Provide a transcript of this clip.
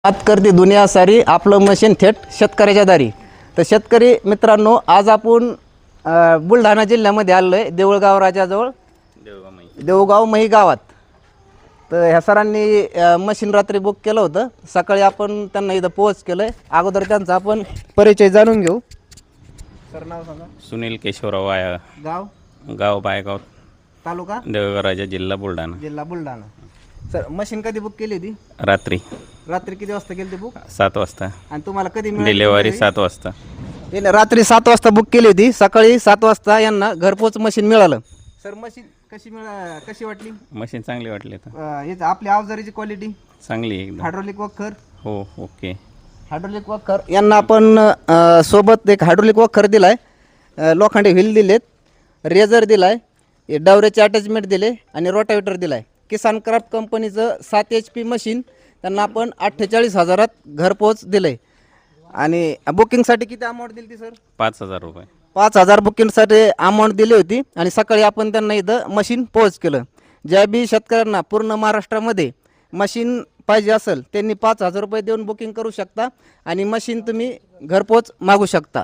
बात करते दुनिया सारी, आपलं मशीन थेट शेतकऱ्याच्या दारी. तर शेतकरी मित्रांनो, आज आपण बुलढाणा जिल्ह्यामध्ये आलो आहे, देऊळगाव राजाजवळ, देऊळगाव मही गावात. तर ह्या सरांनी मशीन रात्री बुक केलं होतं. सकाळी आपण त्यांना इथं पोच केलं आहे. अगोदर त्यांचा आपण परिचय जाणून घेऊ. सर, नाव सांगा. सुनील केशवराव आया, गाव बायगाव, तालुका देऊळगाव राजा, जिल्हा बुलढाणा. जिल्हा बुलढाणा. सर, मशीन कधी बुक केली होती? रात्री रात्री किती वाजता केली होती बुक? 7 वाजता. आणि तुम्हाला कधी मिळाली? डिलेवरी 7 वाजता. रात्री 7 वाजता बुक केली होती. सकाळी 7 वाजता यांना घरपोच मशीन मिळालं. सर, मशीन कशी वाटली? मशीन चांगली वाटली तर हेच आपल्या अवजारीची क्वालिटी चांगली एकदम. हायड्रोलिक वखर. हो, ओके. हायड्रोलिक वखर यांना आपण सोबत एक हायड्रोलिक वखर दिलाय, लोखंडी व्हील दिलेत, रेझर दिलाय, डावरेचे अटॅचमेंट दिले आणि रोटावेटर दिलाय. किसान क्राफ्ट कंपनीचं 7 HP मशीन त्यांना आपण 48,000 घरपोच दिले. आणि बुकिंगसाठी किती अमाऊंट दिली ती सर? 5,000 रुपये. 5,000 बुकिंगसाठी अमाऊंट दिली होती. आणि सकाळी आपण त्यांना इथं मशीन पोच केलं. ज्या बी शेतकऱ्यांना पूर्ण महाराष्ट्रामध्ये मशीन पाहिजे असेल त्यांनी 5,000 रुपये देऊन बुकिंग करू शकता आणि मशीन तुम्ही घरपोच मागू शकता.